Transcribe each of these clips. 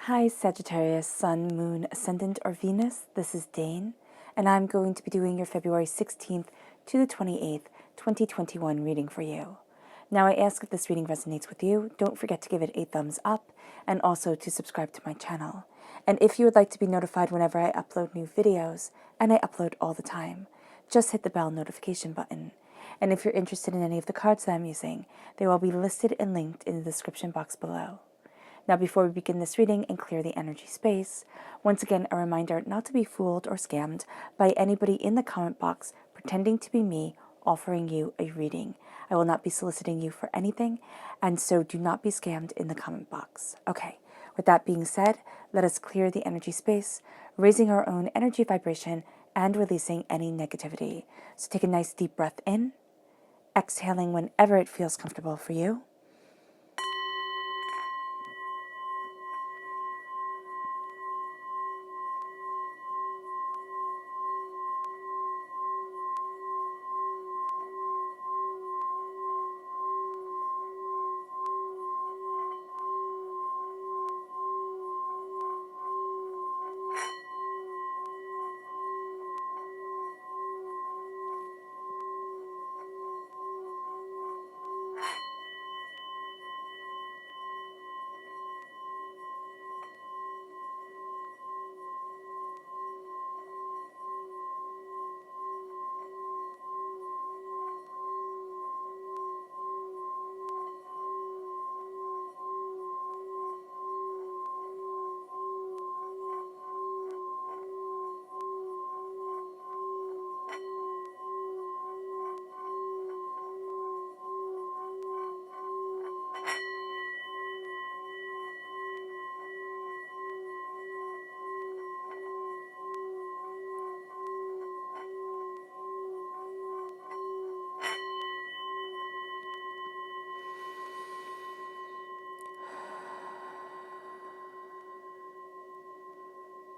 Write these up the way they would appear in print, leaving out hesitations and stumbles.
Hi Sagittarius, Sun, Moon, Ascendant, or Venus. This is Dane, and I'm going to be doing your February 16th to the 28th, 2021 reading for you. Now, I ask if this reading resonates with you, don't forget to give it a thumbs up and also to subscribe to my channel. And if you would like to be notified whenever I upload new videos, and I upload all the time, just hit the bell notification button. And if you're interested in any of the cards that I'm using, they will be listed and linked in the description box below. Now, before we begin this reading and clear the energy space, once again, a reminder not to be fooled or scammed by anybody in the comment box pretending to be me offering you a reading. I will not be soliciting you for anything, and so do not be scammed in the comment box. Okay, with that being said, let us clear the energy space, raising our own energy vibration and releasing any negativity. So take a nice deep breath in, exhaling whenever it feels comfortable for you.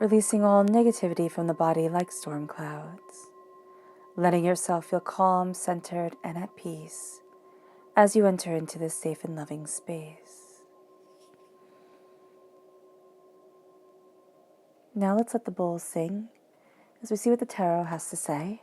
Releasing all negativity from the body like storm clouds. Letting yourself feel calm, centered, and at peace as you enter into this safe and loving space. Now let's let the bowl sing as we see what the tarot has to say.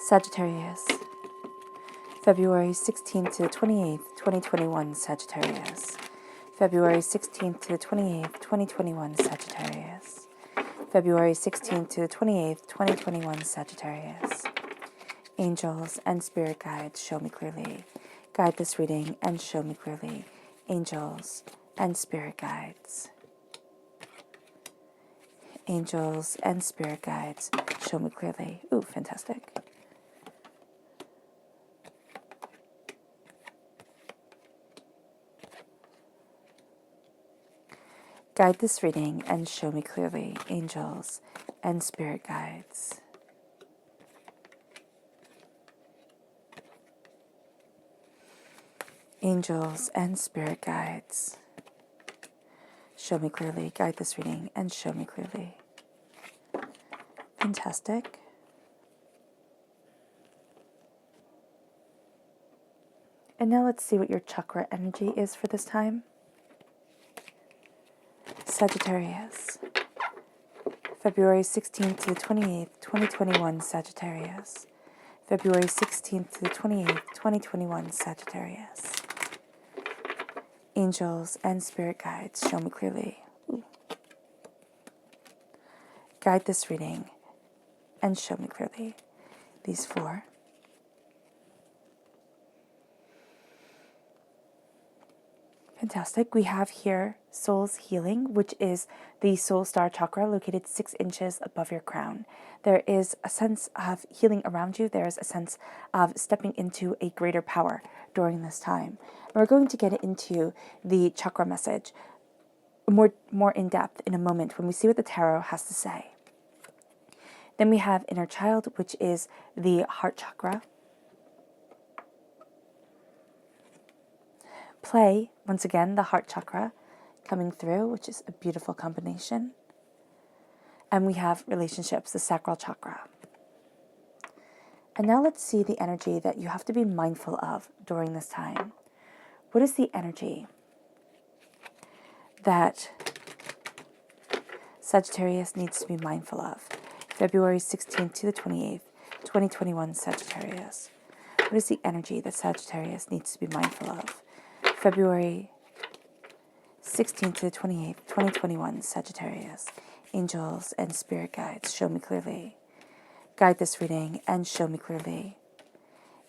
Sagittarius, February 16th to the 28th, 2021, Sagittarius. February 16th to the 28th, 2021, Sagittarius. February 16th to the 28th, 2021, Sagittarius. Angels and spirit guides, show me clearly. Guide this reading and show me clearly. Angels and spirit guides. Angels and spirit guides, show me clearly. Ooh, fantastic. Guide this reading and show me clearly, angels and spirit guides. Angels and spirit guides, show me clearly. Guide this reading and show me clearly. Fantastic. And now let's see what your chakra energy is for this time. Sagittarius, February 16th to the 28th, 2021, Sagittarius. February 16th to the 28th, 2021, Sagittarius. Angels and spirit guides, show me clearly. Ooh. Guide this reading and show me clearly. These four. Fantastic. We have here Soul's Healing, which is the Soul Star Chakra located 6 inches above your crown. There is a sense of healing around you. There is a sense of stepping into a greater power during this time. And we're going to get into the chakra message more in depth in a moment when we see what the tarot has to say. Then we have Inner Child, which is the heart chakra. Play, once again, the heart chakra coming through, which is a beautiful combination. And we have relationships, the sacral chakra. And now let's see the energy that you have to be mindful of during this time. What is the energy that Sagittarius needs to be mindful of? February 16th to the 28th, 2021, Sagittarius. What is the energy that Sagittarius needs to be mindful of? February 16th to the 28th, 2021, Sagittarius. Angels and spirit guides, show me clearly. Guide this reading and show me clearly.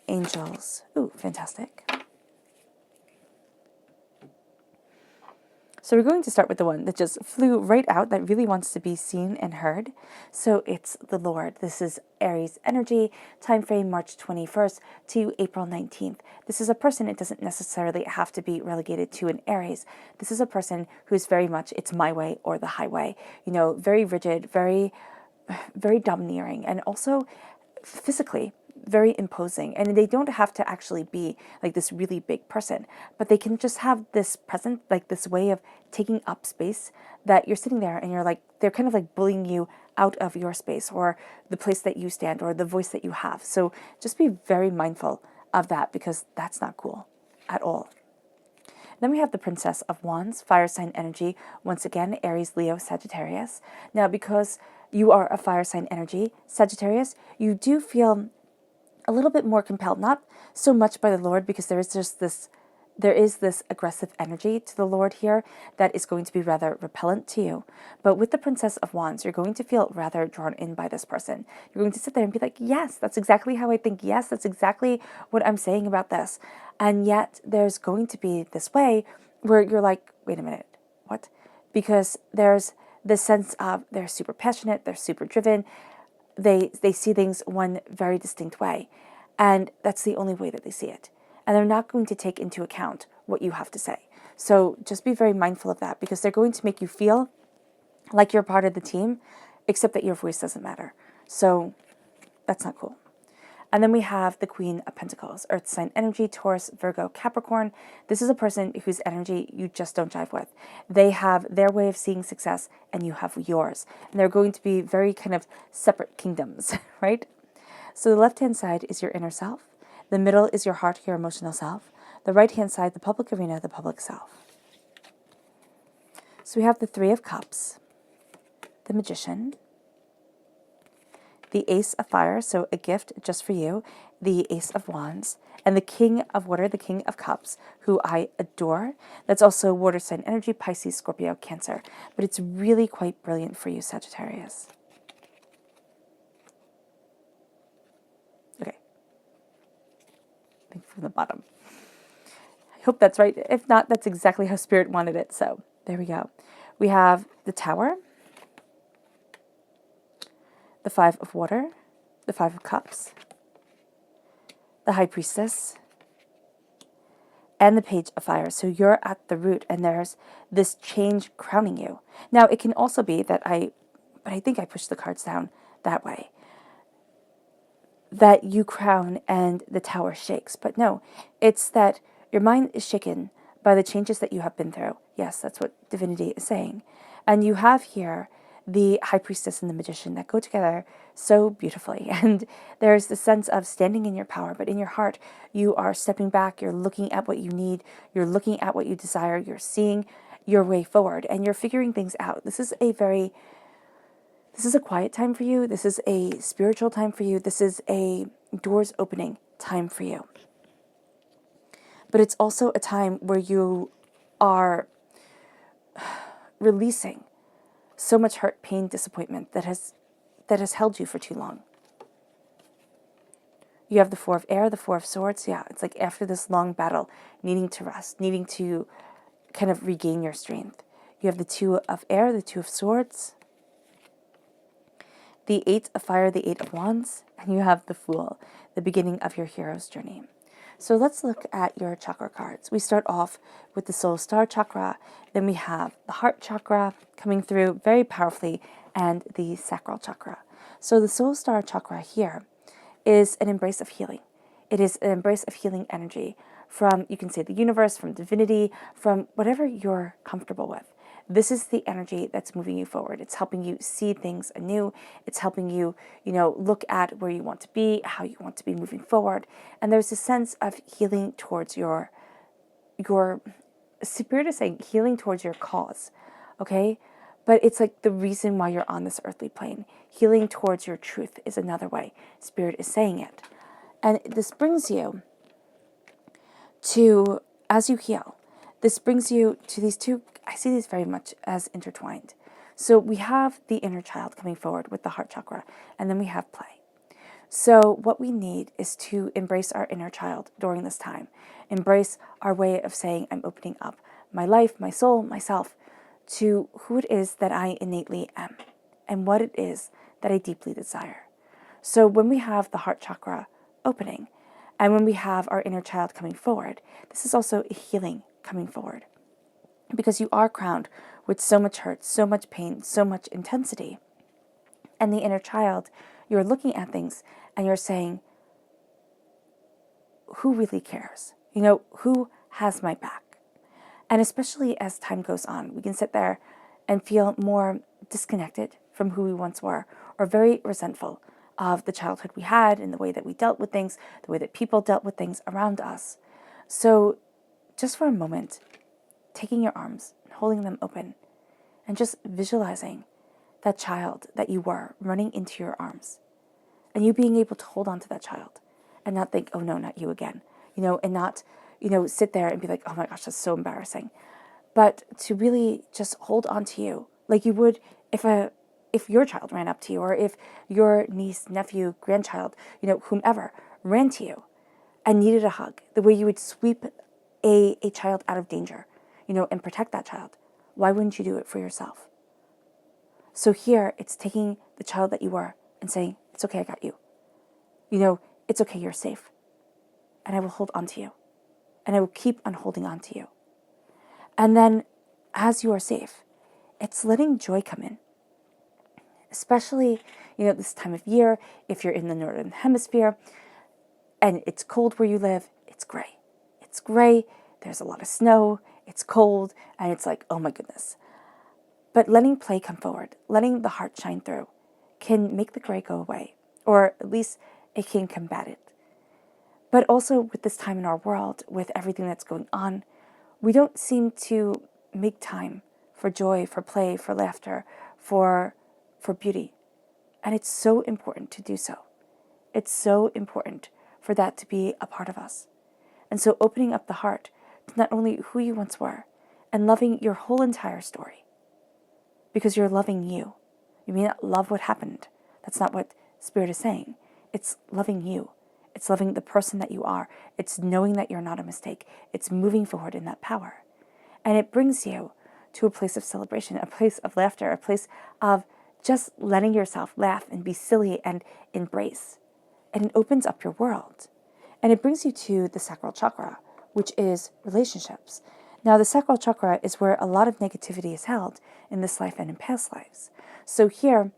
Angels. Ooh, fantastic. So we're going to start with the one that just flew right out, that really wants to be seen and heard. So it's the Lord. This is Aries energy, time frame March 21st to April 19th. This is a person, it doesn't necessarily have to be relegated to an Aries. This is a person who's very much, it's my way or the highway. You know, very rigid, very domineering, and also physically very imposing. And they don't have to actually be like this really big person, but they can just have this presence, like this way of taking up space, that you're sitting there and you're like, they're kind of like bullying you out of your space or the place that you stand or the voice that you have. So just be very mindful of that, because that's not cool at all. Then we have the Princess of Wands, fire sign energy. Once again, Aries, Leo, Sagittarius. Now, because you are a fire sign energy, Sagittarius, you do feel a little bit more compelled, not so much by the Lord, because there is this aggressive energy to the Lord here that is going to be rather repellent to you. But with the Princess of Wands, you're going to feel rather drawn in by this person. You're going to sit there and be like, yes, that's exactly how I think. Yes, that's exactly what I'm saying about this. And yet there's going to be this way where you're like, wait a minute, what? Because there's this sense of they're super passionate, they're super driven, they see things one very distinct way, and that's the only way that they see it. And they're not going to take into account what you have to say. So just be very mindful of that, because they're going to make you feel like you're part of the team, except that your voice doesn't matter. So that's not cool. And then we have the Queen of Pentacles, Earth sign energy, Taurus, Virgo, Capricorn. This is a person whose energy you just don't jive with. They have their way of seeing success and you have yours. And they're going to be very kind of separate kingdoms, right? So the left-hand side is your inner self. The middle is your heart, your emotional self. The right-hand side, the public arena, the public self. So we have the Three of Cups, the Magician, the Ace of Fire, so a gift just for you, the Ace of Wands, and the King of Water, the King of Cups, who I adore. That's also water sign energy, Pisces, Scorpio, Cancer. But it's really quite brilliant for you, Sagittarius. Okay. I think from the bottom. I hope that's right. If not, that's exactly how Spirit wanted it. So there we go. We have the Tower, the Five of Water, the Five of Cups, the High Priestess, and the Page of Fire. So you're at the root, and there's this change crowning you. Now, it can also be that I think I pushed the cards down that way, that you crown and the tower shakes. But no, it's that your mind is shaken by the changes that you have been through. Yes, that's what divinity is saying. And you have here the High Priestess and the Magician that go together so beautifully. And there's the sense of standing in your power, but in your heart, you are stepping back, you're looking at what you need, you're looking at what you desire, you're seeing your way forward, and you're figuring things out. This is a quiet time for you. This is a spiritual time for you. This is a doors opening time for you. But it's also a time where you are releasing so much hurt, pain, disappointment that has held you for too long. You have the Four of Air, the Four of Swords. Yeah, it's like after this long battle, needing to rest, needing to kind of regain your strength. You have the Two of Air, the Two of Swords, the Eight of Fire, the Eight of Wands, and you have the Fool, the beginning of your hero's journey. So let's look at your chakra cards. We start off with the Soul Star Chakra, then we have the Heart Chakra coming through very powerfully, and the Sacral Chakra. So the Soul Star Chakra here is an embrace of healing. It is an embrace of healing energy from, you can say, the universe, from divinity, from whatever you're comfortable with. This is the energy that's moving you forward. It's helping you see things anew. It's helping you, look at where you want to be, how you want to be moving forward. And there's a sense of healing towards your Spirit is saying healing towards your cause, okay? But it's like the reason why you're on this earthly plane. Healing towards your truth is another way Spirit is saying it. And this brings you to, as you heal, this brings you to these two, I see these very much as intertwined. So we have the inner child coming forward with the heart chakra, and then we have play. So what we need is to embrace our inner child during this time. Embrace our way of saying, I'm opening up my life, my soul, myself, to who it is that I innately am and what it is that I deeply desire. So when we have the heart chakra opening and when we have our inner child coming forward, this is also a healing coming forward, because you are crowned with so much hurt, so much pain, so much intensity. And the inner child, you're looking at things and you're saying, who really cares? Who has my back? And especially as time goes on, we can sit there and feel more disconnected from who we once were, or very resentful of the childhood we had and the way that we dealt with things, the way that people dealt with things around us. So just for a moment, taking your arms and holding them open and just visualizing that child that you were running into your arms, and you being able to hold on to that child and not think, oh no, not you again, and not, sit there and be like, oh my gosh, that's so embarrassing. But to really just hold on to you like you would if your child ran up to you, or if your niece, nephew, grandchild, whomever ran to you and needed a hug, the way you would sweep a child out of danger, and protect that child. Why wouldn't you do it for yourself? So here, it's taking the child that you were and saying, it's okay, I got you. It's okay, you're safe. And I will hold on to you. And I will keep on holding on to you. And then, as you are safe, it's letting joy come in. Especially, this time of year, if you're in the northern hemisphere and it's cold where you live, it's gray. It's gray, there's a lot of snow, it's cold, and it's like, oh my goodness. But letting play come forward, letting the heart shine through, can make the gray go away, or at least it can combat it. But also with this time in our world, with everything that's going on, we don't seem to make time for joy, for play, for laughter, for beauty. And it's so important to do so. It's so important for that to be a part of us. And so opening up the heart to not only who you once were, and loving your whole entire story, because you're loving you. You may not love what happened. That's not what Spirit is saying. It's loving you. It's loving the person that you are. It's knowing that you're not a mistake. It's moving forward in that power. And it brings you to a place of celebration, a place of laughter, a place of just letting yourself laugh and be silly and embrace. And it opens up your world. And it brings you to the sacral chakra, which is relationships. Now, the sacral chakra is where a lot of negativity is held in this life and in past lives. So here,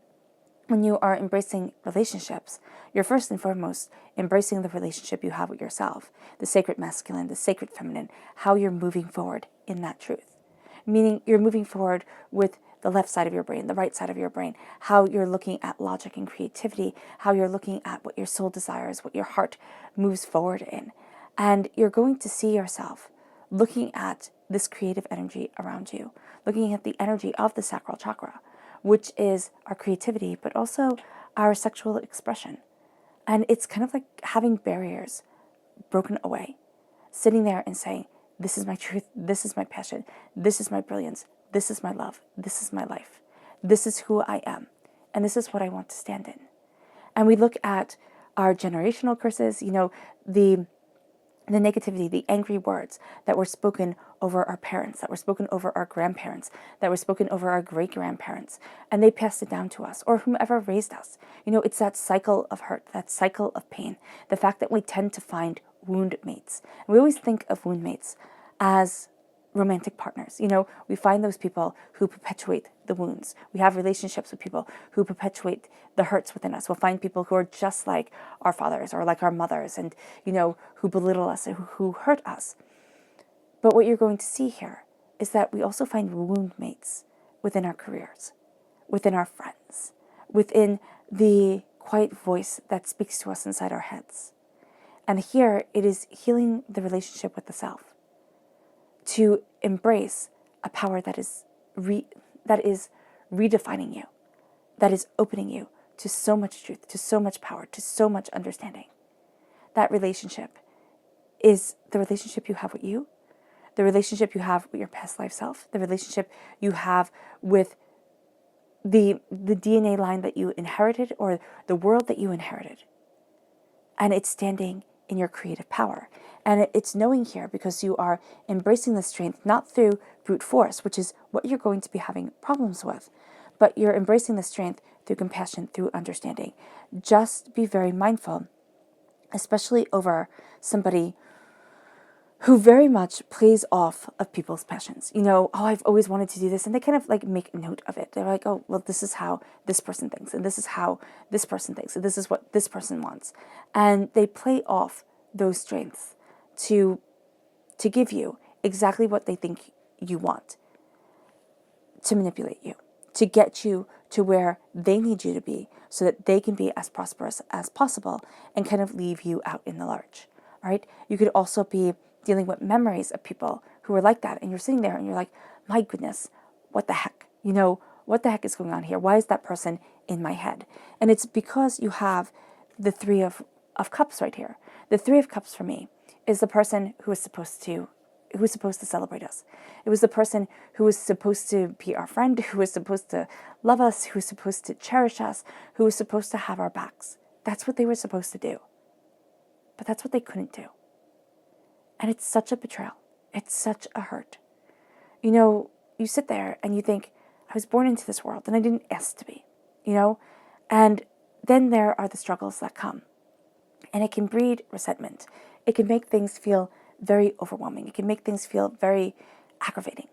when you are embracing relationships, you're first and foremost embracing the relationship you have with yourself, the sacred masculine, the sacred feminine, how you're moving forward in that truth. Meaning you're moving forward with the left side of your brain, the right side of your brain, how you're looking at logic and creativity, how you're looking at what your soul desires, what your heart moves forward in. And you're going to see yourself looking at this creative energy around you, looking at the energy of the sacral chakra, which is our creativity, but also our sexual expression. And it's kind of like having barriers broken away, sitting there and saying, this is my truth, this is my passion, this is my brilliance, this is my love, this is my life, this is who I am, and this is what I want to stand in. And we look at our generational curses, the negativity, the angry words that were spoken over our parents, that were spoken over our grandparents, that were spoken over our great-grandparents, and they passed it down to us, or whomever raised us. It's that cycle of hurt, that cycle of pain, the fact that we tend to find wound mates. And we always think of wound mates as romantic partners. We find those people who perpetuate the wounds. We have relationships with people who perpetuate the hurts within us. We'll find people who are just like our fathers or like our mothers and, who belittle us and who hurt us. But what you're going to see here is that we also find wound mates within our careers, within our friends, within the quiet voice that speaks to us inside our heads. And here it is healing the relationship with the self, to embrace a power that is redefining you, that is opening you to so much truth, to so much power, to so much understanding. That relationship is the relationship you have with you, the relationship you have with your past life self, the relationship you have with the DNA line that you inherited or the world that you inherited. And it's standing in your creative power. And it's knowing here because you are embracing the strength, not through brute force, which is what you're going to be having problems with, but you're embracing the strength through compassion, through understanding. Just be very mindful, especially over somebody who very much plays off of people's passions. Oh, I've always wanted to do this. And they kind of like make note of it. They're like, oh, well, this is how this person thinks. And this is how this person thinks. And this is what this person wants. And they play off those strengths to give you exactly what they think you want, to manipulate you, to get you to where they need you to be so that they can be as prosperous as possible and kind of leave you out in the lurch. All right. You could also be dealing with memories of people who are like that. And you're sitting there and you're like, my goodness, what the heck? What the heck is going on here? Why is that person in my head? And it's because you have the Three of Cups right here. The Three of Cups for me is the person who is supposed to celebrate us. It was the person who was supposed to be our friend, who was supposed to love us, who was supposed to cherish us, who was supposed to have our backs. That's what they were supposed to do. But that's what they couldn't do. And it's such a betrayal. It's such a hurt. You sit there and you think, I was born into this world and I didn't ask to be, And then there are the struggles that come. And it can breed resentment. It can make things feel very overwhelming. It can make things feel very aggravating.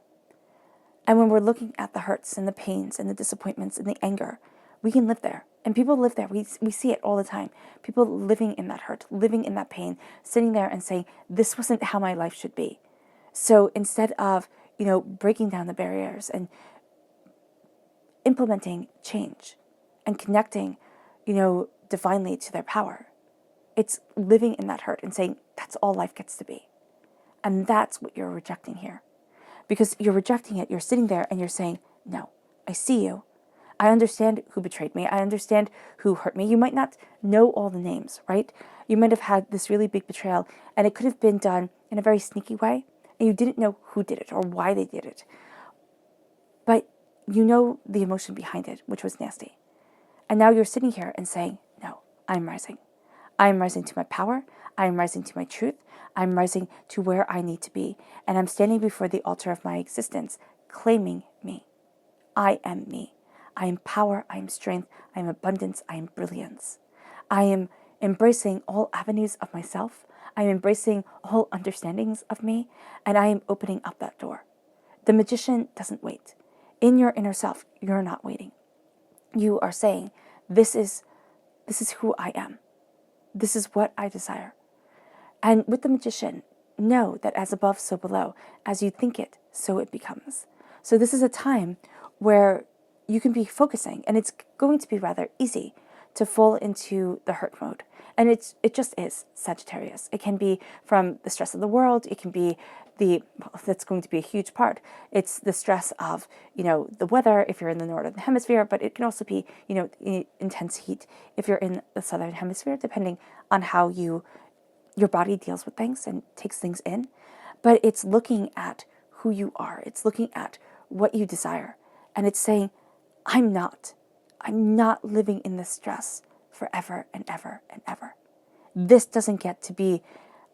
And when we're looking at the hurts and the pains and the disappointments and the anger, we can live there. And people live there. We see it all the time. People living in that hurt, living in that pain, sitting there and saying, this wasn't how my life should be. So instead of, breaking down the barriers and implementing change and connecting, divinely to their power, it's living in that hurt and saying, that's all life gets to be. And that's what you're rejecting here. Because you're rejecting it, you're sitting there and you're saying, no, I see you. I understand who betrayed me. I understand who hurt me. You might not know all the names, right? You might have had this really big betrayal and it could have been done in a very sneaky way and you didn't know who did it or why they did it. But you know the emotion behind it, which was nasty. And now you're sitting here and saying, no, I'm rising. I'm rising to my power. I'm rising to my truth. I'm rising to where I need to be. And I'm standing before the altar of my existence, claiming me. I am me. I am power. I am strength. I am abundance. I am brilliance. I am embracing all avenues of myself. I am embracing all understandings of me. And I am opening up that door. The magician doesn't wait. In your inner self, you're not waiting. You are saying, this is who I am. This is what I desire. And with the magician, know that as above, so below. As you think it, so it becomes. So this is a time where you can be focusing, and it's going to be rather easy to fall into the hurt mode. And it just is Sagittarius. It can be from the stress of the world. It can be that's going to be a huge part. It's the stress of, the weather if you're in the northern hemisphere, but it can also be, intense heat if you're in the southern hemisphere, depending on how your body deals with things and takes things in. But it's looking at who you are. It's looking at what you desire. And it's saying, I'm not living in this stress forever and ever and ever. This doesn't get to be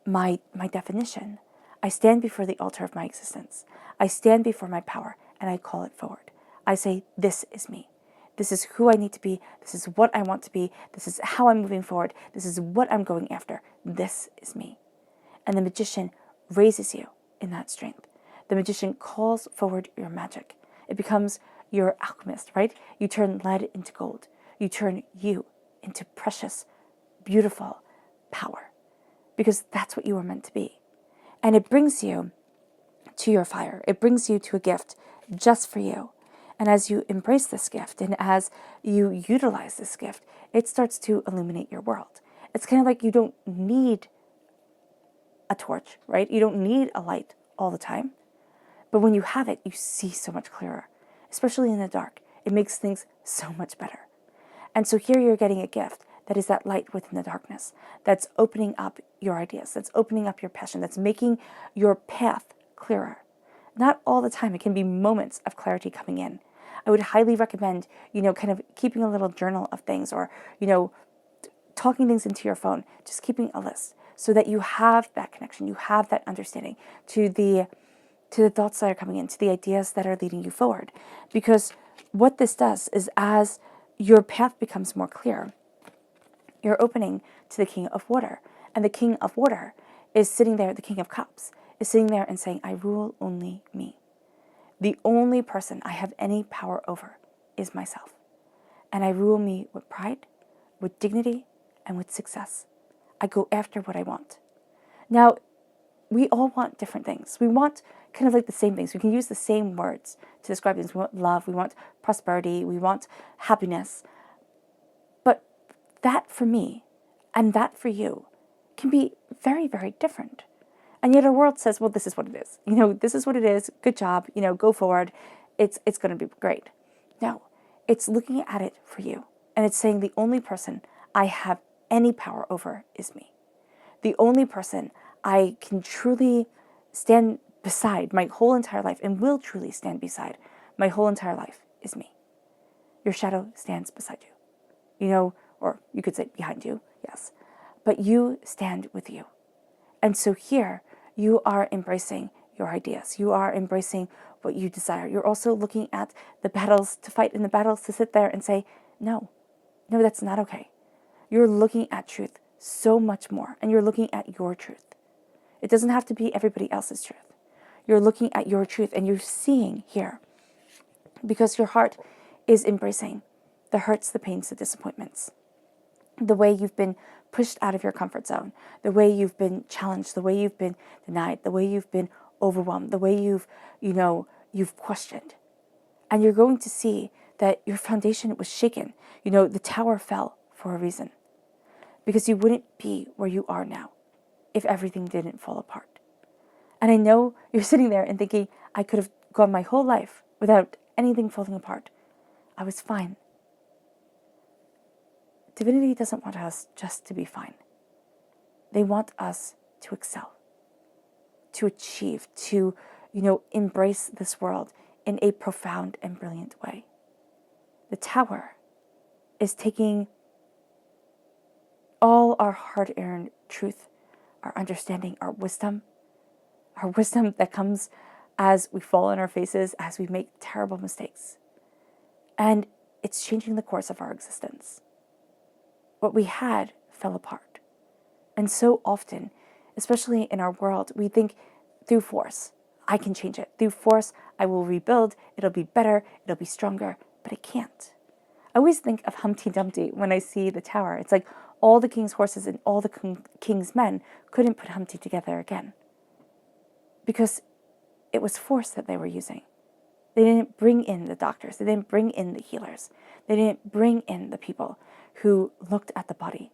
my definition. I stand before the altar of my existence. I stand before my power and I call it forward. I say, this is me. This is who I need to be. This is what I want to be. This is how I'm moving forward. This is what I'm going after. This is me. And the magician raises you in that strength. The magician calls forward your magic. It becomes your alchemist, right? You turn lead into gold. You turn you into precious, beautiful power. Because that's what you were meant to be. And it brings you to your fire. It brings you to a gift just for you. And as you embrace this gift and as you utilize this gift, it starts to illuminate your world. It's kind of like you don't need a torch, right? You don't need a light all the time. But when you have it, you see so much clearer, especially in the dark. It makes things so much better. And so here you're getting a gift that is that light within the darkness, that's opening up your ideas, that's opening up your passion, that's making your path clearer. Not all the time. It can be moments of clarity coming in. I would highly recommend, kind of keeping a little journal of things, or, talking things into your phone, just keeping a list so that you have that connection, you have that understanding to the thoughts that are coming in, to the ideas that are leading you forward. Because what this does is, as your path becomes more clear, you're opening to the King of Water. And the King of Water is sitting there, the King of Cups, is sitting there and saying, I rule only me. The only person I have any power over is myself. And I rule me with pride, with dignity, and with success. I go after what I want. Now, we all want different things. We want kind of like the same things. We can use the same words to describe things. We want love, we want prosperity, we want happiness. But that for me and that for you can be very, very different. And yet our world says, well, this is what it is. This is what it is. Good job. Go forward. It's going to be great. No, it's looking at it for you. And it's saying the only person I have any power over is me. The only person I can truly stand beside my whole entire life, and will truly stand beside my whole entire life, is me. Your shadow stands beside you. Or you could say behind you, yes. But you stand with you. And so here, you are embracing your ideas. You are embracing what you desire. You're also looking at the battles to fight, and the battles to sit there and say, no, that's not okay. You're looking at truth so much more, and you're looking at your truth. It doesn't have to be everybody else's truth. You're looking at your truth, and you're seeing here, because your heart is embracing the hurts, the pains, the disappointments, the way you've been pushed out of your comfort zone, the way you've been challenged, the way you've been denied, the way you've been overwhelmed, the way you've questioned. And you're going to see that your foundation was shaken. The tower fell for a reason, because you wouldn't be where you are now if everything didn't fall apart. And I know you're sitting there and thinking, I could have gone my whole life without anything falling apart. I was fine. Divinity doesn't want us just to be fine. They want us to excel, to achieve, to, embrace this world in a profound and brilliant way. The tower is taking all our hard-earned truth, our understanding, our wisdom that comes as we fall on our faces, as we make terrible mistakes. And it's changing the course of our existence. What we had fell apart. And so often, especially in our world, we think through force, I can change it. Through force, I will rebuild. It'll be better. It'll be stronger. But it can't. I always think of Humpty Dumpty when I see the tower. It's like all the king's horses and all the king's men couldn't put Humpty together again, because it was force that they were using. They didn't bring in the doctors. They didn't bring in the healers. They didn't bring in the people who looked at the body.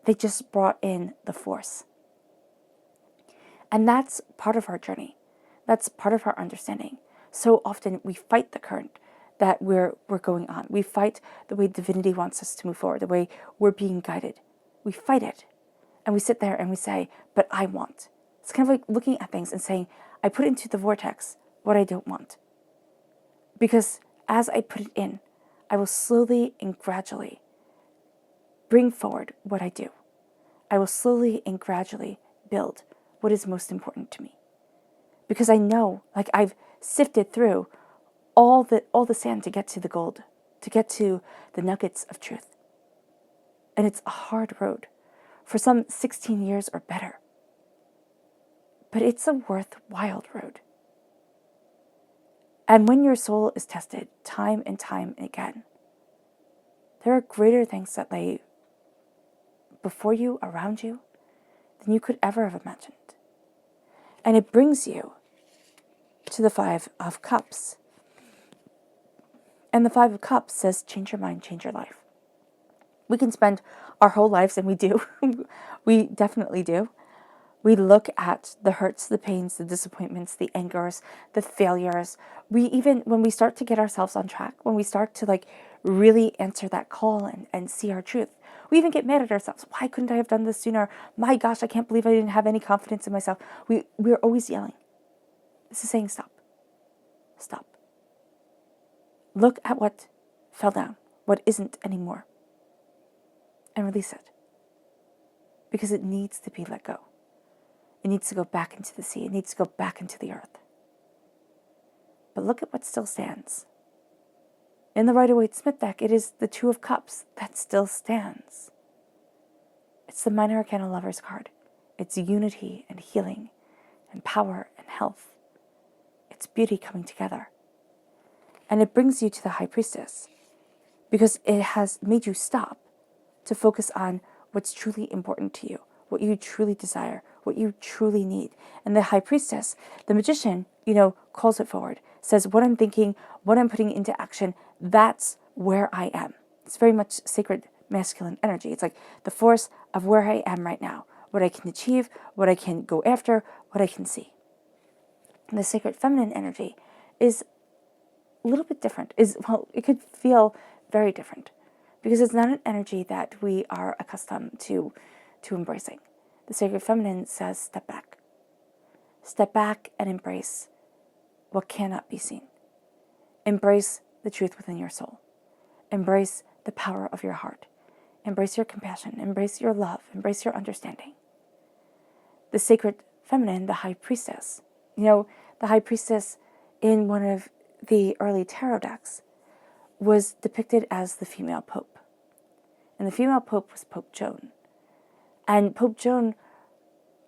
They just brought in the force. And that's part of our journey. That's part of our understanding. So often we fight the current that we're going on. We fight the way divinity wants us to move forward, the way we're being guided. We fight it. And we sit there and we say, but I want. It's kind of like looking at things and saying, I put into the vortex what I don't want. Because as I put it in, I will slowly and gradually bring forward what I do. I will slowly and gradually build what is most important to me. Because I know, like I've sifted through all the sand to get to the gold, to get to the nuggets of truth. And it's a hard road, for some 16 years or better. But it's a worthwhile road. And when your soul is tested time and time again, there are greater things that lay before you, around you, than you could ever have imagined. And it brings you to the Five of Cups. And the Five of Cups says, change your mind, change your life. We can spend our whole lives, and we do, we definitely do. We look at the hurts, the pains, the disappointments, the angers, the failures. We even, when we start to get ourselves on track, when we start to like really answer that call and see our truth, we even get mad at ourselves. Why couldn't I have done this sooner? My gosh, I can't believe I didn't have any confidence in myself. We're always yelling. This is saying stop. Stop. Look at what fell down, what isn't anymore, and release it. Because it needs to be let go. It needs to go back into the sea. It needs to go back into the earth. But look at what still stands. In the Rider-Waite-Smith deck, it is the Two of Cups that still stands. It's the Minor Arcana Lover's card. It's unity and healing and power and health. It's beauty coming together. And it brings you to the High Priestess because it has made you stop to focus on what's truly important to you, what you truly desire, what you truly need. And the High Priestess, the Magician, calls it forward, says what I'm thinking, what I'm putting into action, that's where I am. It's very much sacred masculine energy. It's like the force of where I am right now, what I can achieve, what I can go after, what I can see. And the sacred feminine energy is a little bit different. It could feel very different because it's not an energy that we are accustomed to embracing. The sacred feminine says, step back. Step back and embrace what cannot be seen. Embrace the truth within your soul. Embrace the power of your heart. Embrace your compassion. Embrace your love. Embrace your understanding. The sacred feminine, the High Priestess. The High Priestess in one of the early tarot decks was depicted as the female pope. And the female pope was Pope Joan. And Pope Joan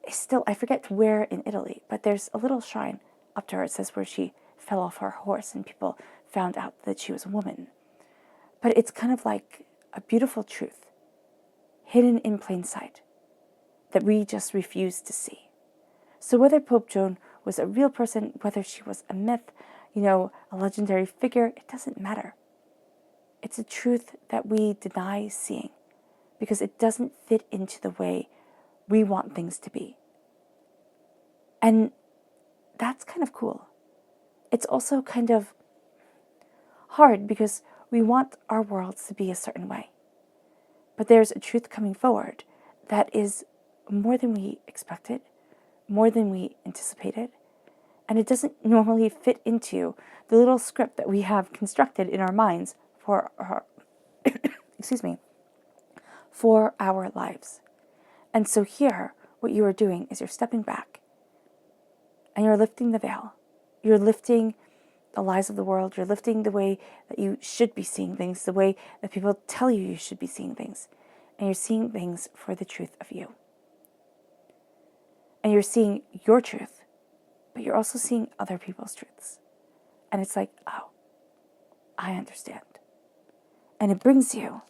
is still, I forget where in Italy, but there's a little shrine up to her. It says where she fell off her horse and people found out that she was a woman. But it's kind of like a beautiful truth hidden in plain sight that we just refuse to see. So whether Pope Joan was a real person, whether she was a myth, a legendary figure, it doesn't matter. It's a truth that we deny seeing because it doesn't fit into the way we want things to be. And that's kind of cool. It's also kind of hard because we want our worlds to be a certain way. But there's a truth coming forward that is more than we expected, more than we anticipated, and it doesn't normally fit into the little script that we have constructed in our minds for our, for our lives. And so here, what you are doing is you're stepping back and you're lifting the veil. You're lifting the lies of the world. You're lifting the way that you should be seeing things, the way that people tell you should be seeing things. And you're seeing things for the truth of you. And you're seeing your truth, but you're also seeing other people's truths. And it's like, oh, I understand. And it brings you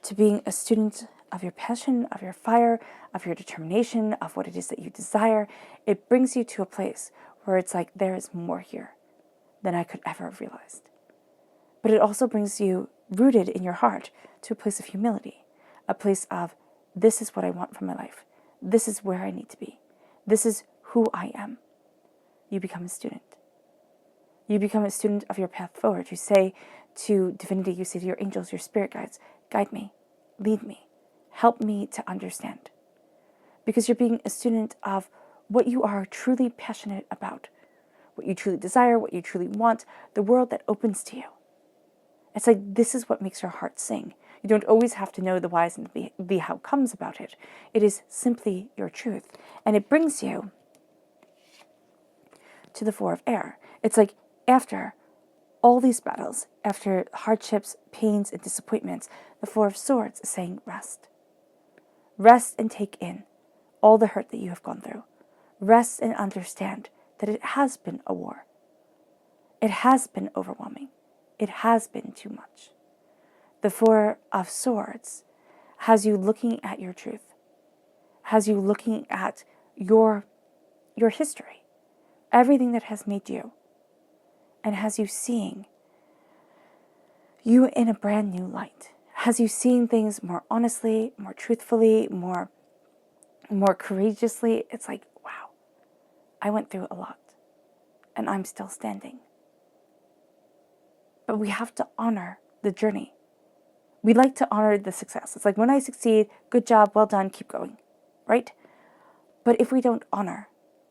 to being a student of your passion, of your fire, of your determination, of what it is that you desire. It brings you to a place where it's like, there is more here than I could ever have realized. But it also brings you, rooted in your heart, to a place of humility, a place of, this is what I want from my life. This is where I need to be. This is who I am. You become a student. You become a student of your path forward. You say to divinity, you say to your angels, your spirit guides, guide me, lead me, help me to understand. Because you're being a student of what you are truly passionate about, what you truly desire, what you truly want, the world that opens to you. It's like, this is what makes your heart sing. You don't always have to know the whys and the how comes about it. It is simply your truth. And it brings you to the Four of Air. It's like, after all these battles, after hardships, pains, and disappointments, the Four of Swords is saying, rest. Rest and take in all the hurt that you have gone through. Rest and understand that it has been a war. It has been overwhelming. It has been too much. The Four of Swords has you looking at your truth, has you looking at your history, everything that has made you and has you seeing you in a brand new light, has you seeing things more honestly, more truthfully, more courageously. It's like, wow, I went through a lot and I'm still standing. But we have to honor the journey. We like to honor the success. It's like, when I succeed, good job, well done, keep going, right? But if we don't honor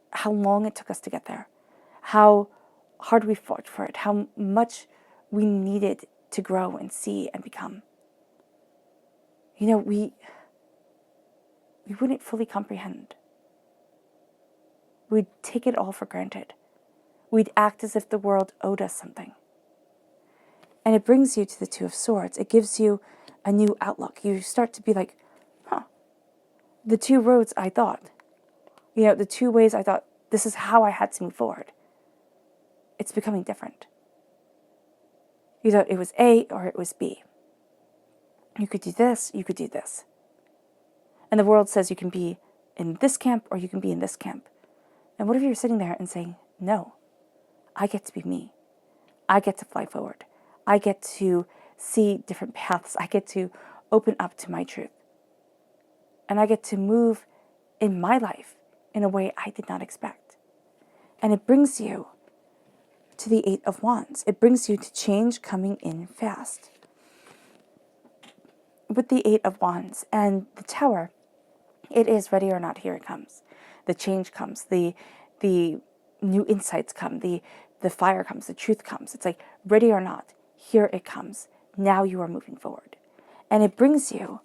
how long it took us to get there, how hard we fought for it, how much we needed to grow and see and become, we wouldn't fully comprehend. We'd take it all for granted. We'd act as if the world owed us something. And it brings you to the Two of Swords. It gives you a new outlook. You start to be like, the two roads I thought, the two ways I thought this is how I had to move forward, it's becoming different. You thought it was A or it was B. You could do this, you could do this. And the world says you can be in this camp or you can be in this camp. And what if you're sitting there and saying, no, I get to be me. I get to fly forward. I get to see different paths. I get to open up to my truth. And I get to move in my life in a way I did not expect. And it brings you to the Eight of Wands. It brings you to change coming in fast. With the Eight of Wands and the Tower, it is ready or not, here it comes. The change comes, the new insights come, the fire comes, the truth comes. It's like, ready or not, here it comes. Now you are moving forward. And it brings you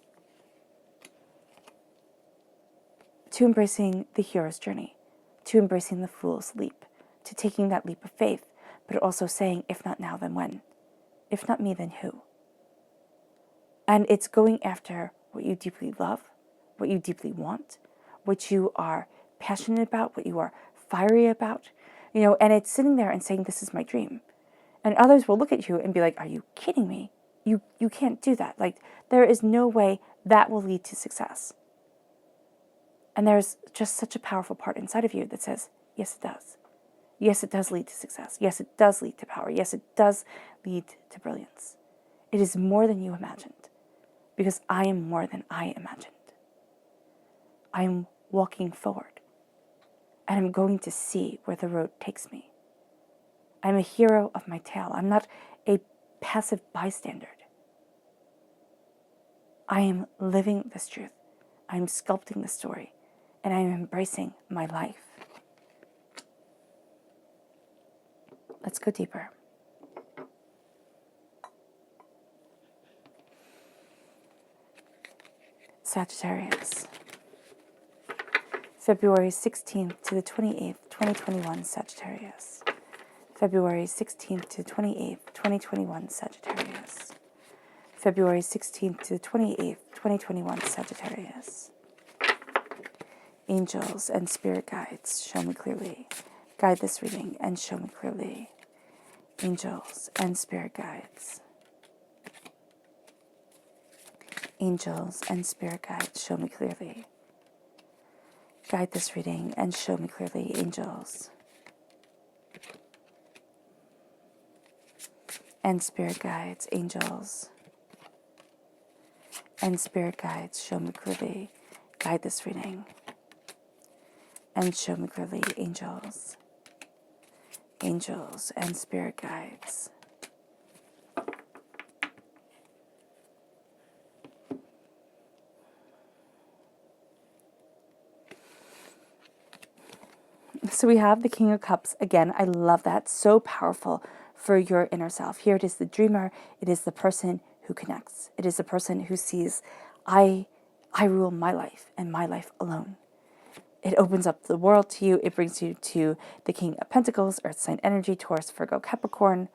to embracing the hero's journey, to embracing the fool's leap, to taking that leap of faith, but also saying, if not now, then when? If not me, then who? And it's going after what you deeply love, what you deeply want, what you are passionate about, what you are fiery about, and it's sitting there and saying, this is my dream. And others will look at you and be like, are you kidding me? You can't do that. Like, there is no way that will lead to success. And there's just such a powerful part inside of you that says, yes, it does. Yes, it does lead to success. Yes, it does lead to power. Yes, it does lead to brilliance. It is more than you imagined, because I am more than I imagined. I am walking forward, and I'm going to see where the road takes me. I'm a hero of my tale. I'm not a passive bystander. I am living this truth. I am sculpting the story, and I am embracing my life. Let's go deeper. Sagittarius. February 16th to the 28th, 2021, Sagittarius. February 16th to the 28th, 2021, Sagittarius. February 16th to the 28th, 2021, Sagittarius. Angels and spirit guides, show me clearly. Guide this reading and show me clearly. Angels and spirit guides. Angels and spirit guides, show me clearly. Guide this reading and show me clearly, angels. And spirit guides, angels. And spirit guides, show me clearly. Guide this reading and show me clearly, angels. Angels and spirit guides. So we have the King of Cups. Again, I love that. So powerful for your inner self. Here it is the dreamer. It is the person who connects. It is the person who sees, I rule my life and my life alone. It opens up the world to you. It brings you to the King of Pentacles, Earth sign energy, Taurus, Virgo, Capricorn.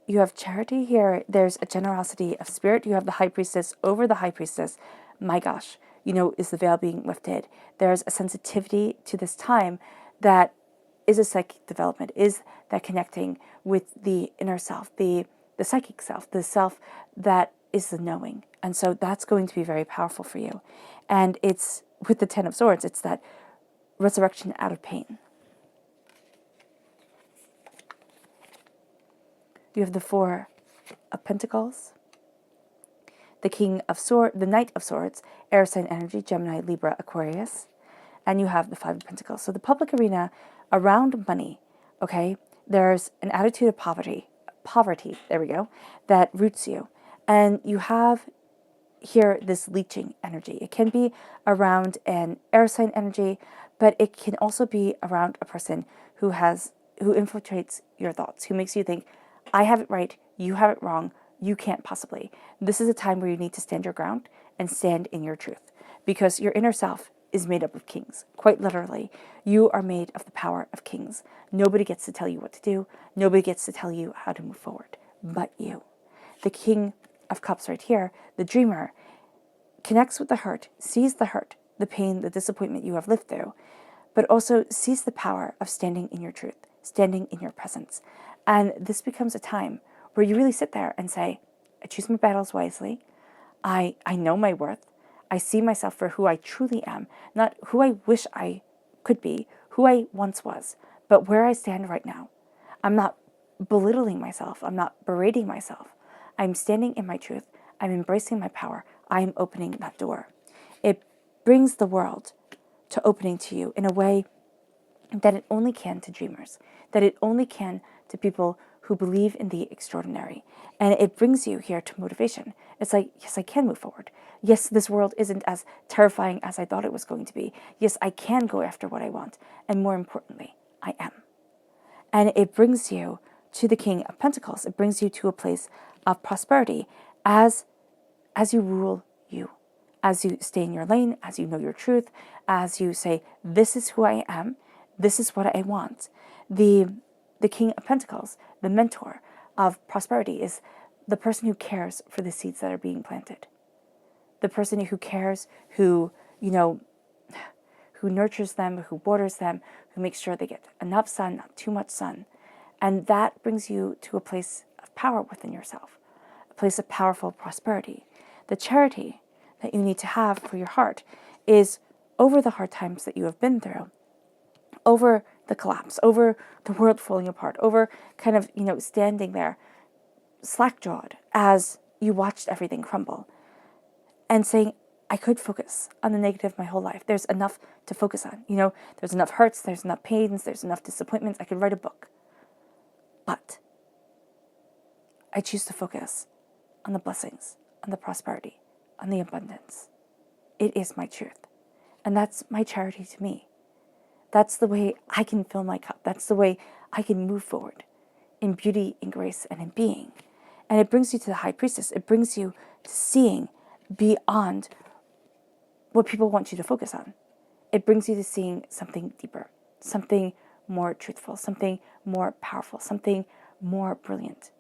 You have charity here. There's a generosity of spirit. You have the High Priestess over the High Priestess. My gosh, is the veil being lifted. There's a sensitivity to this time that is a psychic development, is that connecting with the inner self, the psychic self, the self that is the knowing. And so that's going to be very powerful for you. And it's with the Ten of Swords, it's that resurrection out of pain. You have the Four of Pentacles, the King of Swords, the Knight of Swords, air sign energy, Gemini, Libra, Aquarius, and you have the Five of Pentacles. So the public arena around money, okay, there's an attitude of poverty, there we go, that roots you. And you have here this leeching energy. It can be around an air sign energy, but it can also be around a person who infiltrates your thoughts, who makes you think, I have it right, you have it wrong, you can't possibly. This is a time where you need to stand your ground and stand in your truth, because your inner self is made up of kings. Quite literally, you are made of the power of kings. Nobody gets to tell you what to do. Nobody gets to tell you how to move forward, but you. The King of Cups right here, the dreamer, connects with the hurt, sees the hurt, the pain, the disappointment you have lived through, but also sees the power of standing in your truth, standing in your presence. And this becomes a time where you really sit there and say, I choose my battles wisely. I know my worth. I see myself for who I truly am, not who I wish I could be, who I once was, but where I stand right now. I'm not belittling myself. I'm not berating myself. I'm standing in my truth. I'm embracing my power. I'm opening that door. It brings the world to opening to you in a way that it only can to dreamers, that it only can to people who believe in the extraordinary. And it brings you here to motivation. It's like, yes, I can move forward. Yes, this world isn't as terrifying as I thought it was going to be. Yes, I can go after what I want. And more importantly, I am. And it brings you to the King of Pentacles. It brings you to a place of prosperity as you rule you, as you stay in your lane, as you know your truth, as you say, this is who I am, this is what I want. The King of Pentacles, the mentor of prosperity, is the person who cares for the seeds that are being planted. The person who cares, who nurtures them, who waters them, who makes sure they get enough sun, not too much sun. And that brings you to a place of power within yourself, a place of powerful prosperity. The charity that you need to have for your heart is over the hard times that you have been through, over the collapse, over the world falling apart, over kind of, standing there slack-jawed as you watched everything crumble and saying, I could focus on the negative my whole life. There's enough to focus on. There's enough hurts, there's enough pains, there's enough disappointments. I could write a book. But I choose to focus on the blessings, on the prosperity, on the abundance. It is my truth. And that's my charity to me. That's the way I can fill my cup. That's the way I can move forward in beauty, in grace, and in being. And it brings you to the High Priestess. It brings you to seeing beyond what people want you to focus on. It brings you to seeing something deeper, something more truthful, something more powerful, something more brilliant.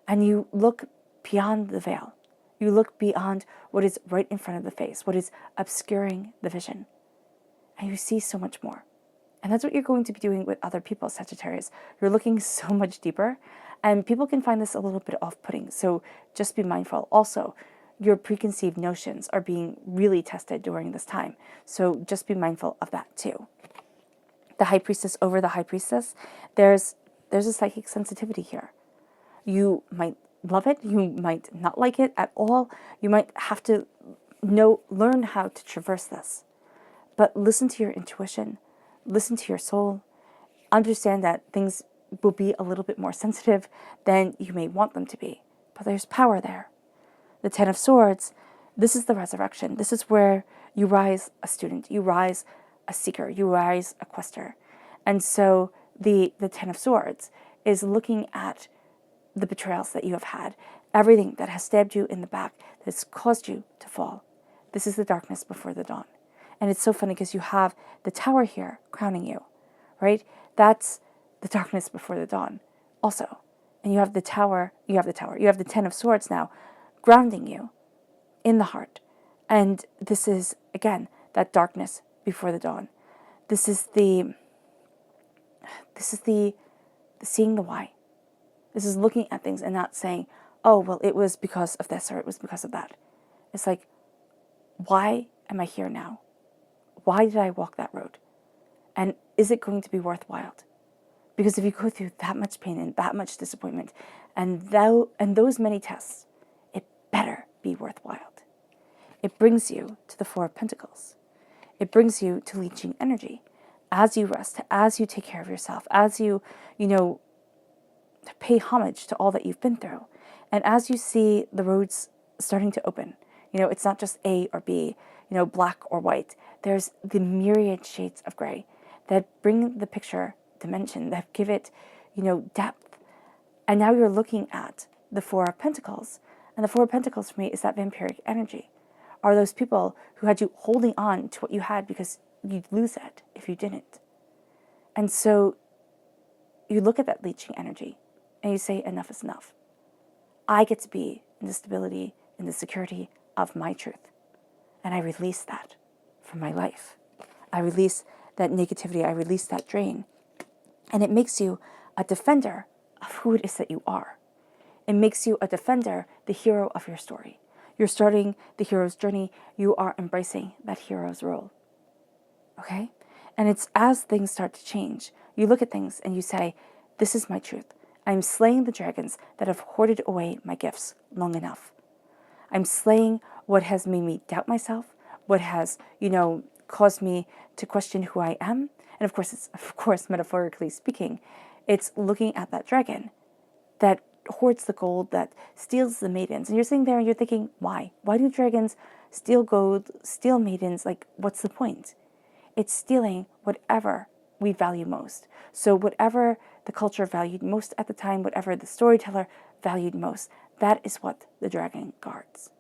And you look beyond the veil. You look beyond what is right in front of the face, what is obscuring the vision. And you see so much more. And that's what you're going to be doing with other people, Sagittarius. You're looking so much deeper, and people can find this a little bit off-putting. So just be mindful. Also, your preconceived notions are being really tested during this time. So just be mindful of that too. The High Priestess over the High Priestess, there's a psychic sensitivity here. You might love it. You might not like it at all. You might have to learn how to traverse this. But listen to your intuition. Listen to your soul. Understand that things will be a little bit more sensitive than you may want them to be. But there's power there. The Ten of Swords, this is the resurrection. This is where you rise a student. You rise a seeker. You rise a quester. And so the Ten of Swords is looking at the betrayals that you have had, everything that has stabbed you in the back, that has caused you to fall. This is the darkness before the dawn. And it's so funny because you have the tower here crowning you, right? That's the darkness before the dawn also. And you have the tower, you have the Ten of Swords now grounding you in the heart. And this is, again, that darkness before the dawn. This is the seeing the why. This is looking at things and not saying, oh, well, it was because of this or it was because of that. It's like, why am I here now? Why did I walk that road? And is it going to be worthwhile? Because if you go through that much pain and that much disappointment And those many tests, it better be worthwhile. It brings you to the Four of Pentacles. It brings you to leeching energy. As you rest, as you take care of yourself, as you pay homage to all that you've been through. And as you see the roads starting to open, it's not just A or B, black or white. There's the myriad shades of gray that bring the picture dimension, that give it, depth. And now you're looking at the Four of Pentacles. And the Four of Pentacles for me is that vampiric energy. Are those people who had you holding on to what you had because you'd lose it if you didn't. And so you look at that leeching energy and you say, enough is enough. I get to be in the stability, in the security of my truth. And I release that from my life. I release that negativity. I release that drain. And it makes you a defender of who it is that you are. It makes you a defender, the hero of your story. You're starting the hero's journey. You are embracing that hero's role. Okay? And it's as things start to change, you look at things and you say, this is my truth. I'm slaying the dragons that have hoarded away my gifts long enough. I'm slaying what has made me doubt myself, what has, caused me to question who I am. And of course, metaphorically speaking, it's looking at that dragon that hoards the gold, that steals the maidens. And you're sitting there and you're thinking, why? Why do dragons steal gold, steal maidens? Like, what's the point? It's stealing whatever we value most. So whatever the culture valued most at the time, whatever the storyteller valued most, that is what the dragon guards.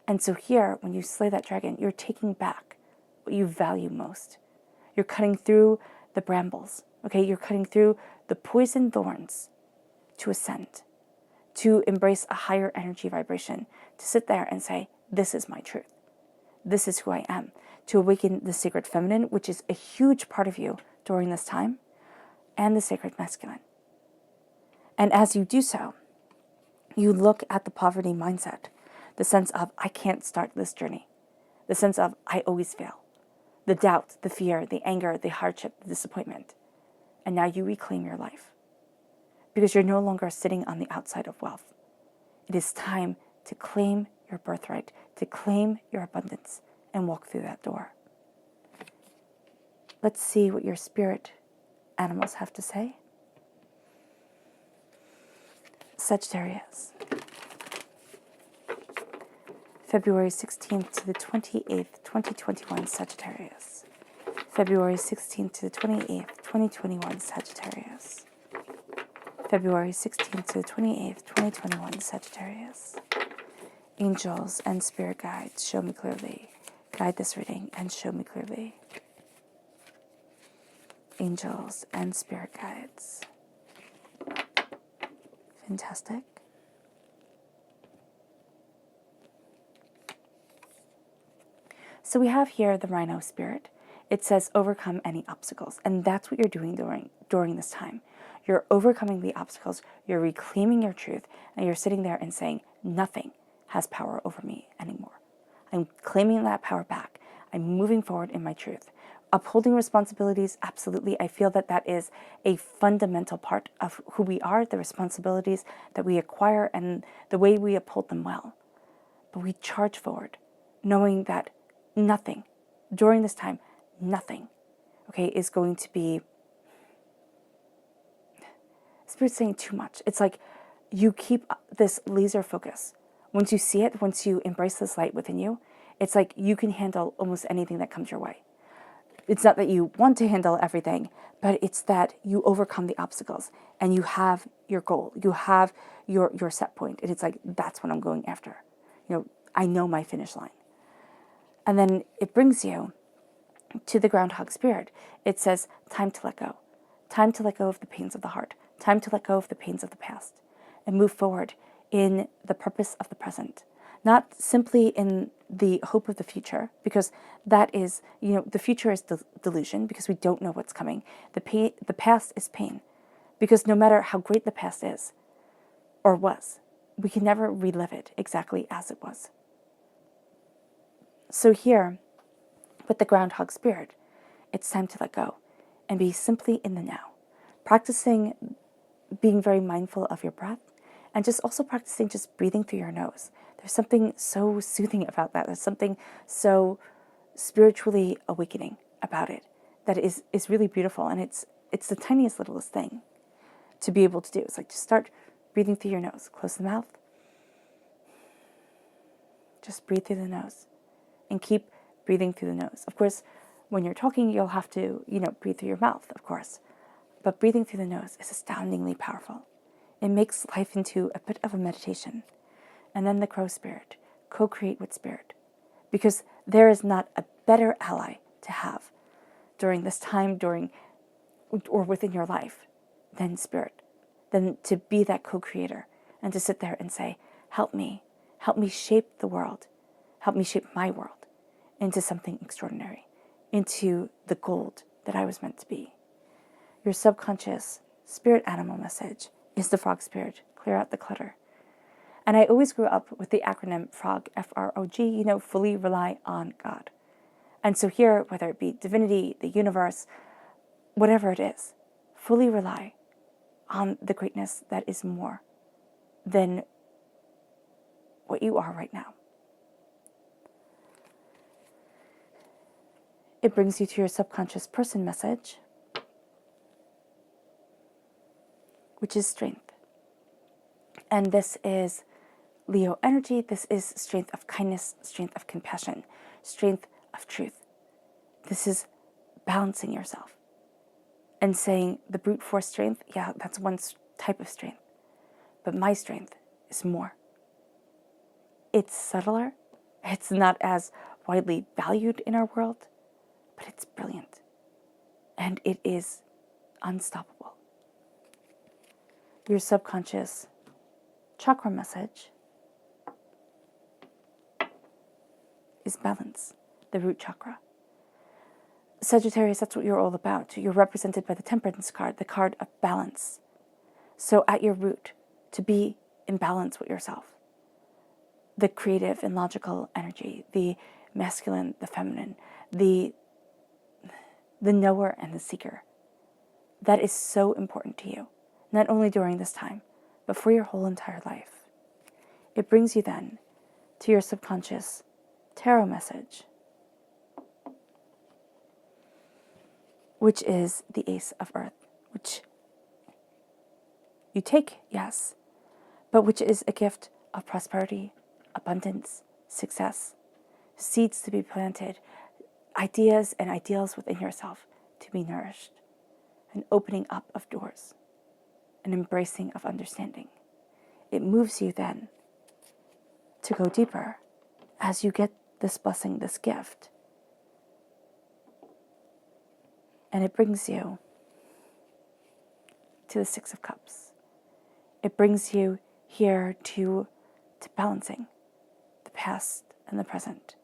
And so here, when you slay that dragon, you're taking back what you value most. You're cutting through the brambles, okay? You're cutting through the poison thorns to ascend, to embrace a higher energy vibration, to sit there and say, this is my truth. This is who I am. To awaken the sacred feminine, which is a huge part of you during this time, and the sacred masculine. And as you do so, you look at the poverty mindset, the sense of, I can't start this journey, the sense of, I always fail, the doubt, the fear, the anger, the hardship, the disappointment. And now you reclaim your life because you're no longer sitting on the outside of wealth. It is time to claim your birthright, to claim your abundance, and walk through that door. Let's see what your spirit animals have to say. Sagittarius, February 16th to the 28th, 2021, Sagittarius. February 16th to the 28th, 2021, Sagittarius. February 16th to the 28th, 2021, Sagittarius. Angels and spirit guides, show me clearly. Guide this reading and show me clearly. Angels and spirit guides. Fantastic. So we have here the rhino spirit. It says overcome any obstacles. And that's what you're doing during this time. You're overcoming the obstacles. You're reclaiming your truth. And you're sitting there and saying, nothing has power over me anymore. I'm claiming that power back. I'm moving forward in my truth. Upholding responsibilities, absolutely. I feel that that is a fundamental part of who we are, the responsibilities that we acquire and the way we uphold them well. But we charge forward, knowing that nothing, during this time, nothing, okay, is going to be, Spirit's saying too much. It's like you keep this laser focus. Once you see it, once you embrace this light within you, it's like you can handle almost anything that comes your way. It's not that you want to handle everything, but it's that you overcome the obstacles and you have your goal. You have your set point. And it's like, that's what I'm going after. I know my finish line. And then it brings you to the groundhog spirit. It says, time to let go. Time to let go of the pains of the heart. Time to let go of the pains of the past and move forward in the purpose of the present. Not simply in the hope of the future, because that is, the future is delusion because we don't know what's coming. The past is pain because no matter how great the past is or was, we can never relive it exactly as it was. So here, with the groundhog spirit, it's time to let go and be simply in the now, practicing being very mindful of your breath And just also practicing just breathing through your nose. There's something so soothing about that. There's something so spiritually awakening about it that is really beautiful. And it's the tiniest, littlest thing to be able to do. It's like just start breathing through your nose. Close the mouth. Just breathe through the nose. And keep breathing through the nose. Of course, when you're talking, you'll have to, breathe through your mouth, of course. But breathing through the nose is astoundingly powerful. It makes life into a bit of a meditation. And then the crow spirit, co-create with spirit. Because there is not a better ally to have during this time, or within your life, than spirit, than to be that co-creator and to sit there and say, help me shape the world, help me shape my world into something extraordinary, into the gold that I was meant to be. Your subconscious spirit animal message is the frog spirit. Clear out the clutter. And I always grew up with the acronym FROG, F-R-O-G, fully rely on God. And so here, whether it be divinity, the universe, whatever it is, fully rely on the greatness that is more than what you are right now. It brings you to your subconscious person message, which is strength. And this is Leo energy. This is strength of kindness, strength of compassion, strength of truth. This is balancing yourself and saying the brute force strength, yeah, that's one type of strength. But my strength is more. It's subtler. It's not as widely valued in our world, but it's brilliant. And it is unstoppable. Your subconscious chakra message is balance, the root chakra. Sagittarius, that's what you're all about. You're represented by the Temperance card, the card of balance. So at your root, to be in balance with yourself. The creative and logical energy, the masculine, the feminine, the knower and the seeker. That is so important to you, not only during this time, but for your whole entire life. It brings you then to your subconscious tarot message, which is the Ace of Earth, which you take, yes, but which is a gift of prosperity, abundance, success, seeds to be planted, ideas and ideals within yourself to be nourished, an opening up of doors, an embracing of understanding. It moves you then to go deeper as you get this blessing, this gift. And it brings you to the Six of Cups. It brings you here to balancing the past and the present,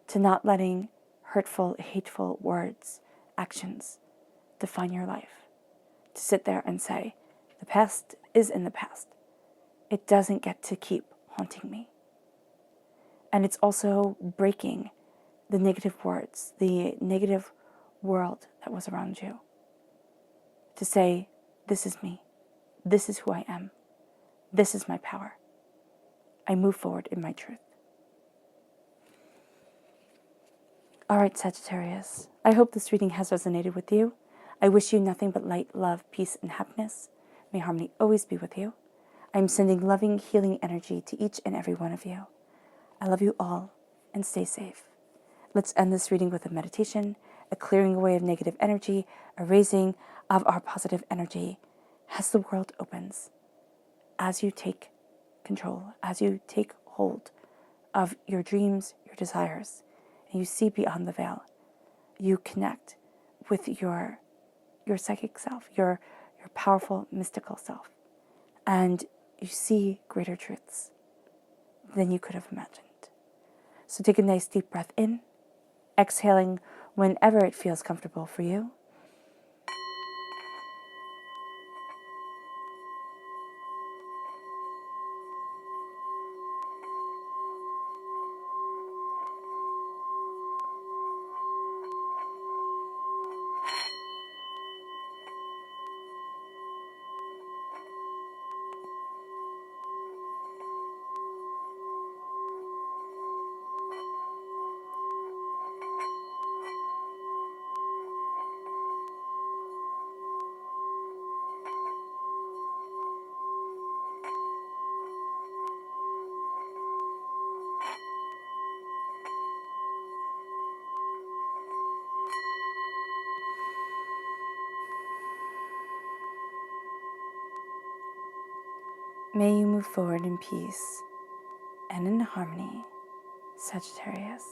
to not letting hurtful, hateful words, actions define your life. To sit there and say, the past is in the past. It doesn't get to keep haunting me. And it's also breaking the negative words, the negative world that was around you. To say, this is me. This is who I am. This is my power. I move forward in my truth. All right, Sagittarius, I hope this reading has resonated with you. I wish you nothing but light, love, peace, and happiness. May harmony always be with you. I'm sending loving, healing energy to each and every one of you. I love you all, and stay safe. Let's end this reading with a meditation, a clearing away of negative energy, a raising of our positive energy as the world opens, as you take control, as you take hold of your dreams, your desires, and you see beyond the veil. You connect with your psychic self, your powerful, mystical self, and you see greater truths than you could have imagined. So take a nice deep breath in, exhaling whenever it feels comfortable for you. May you move forward in peace and in harmony, Sagittarius.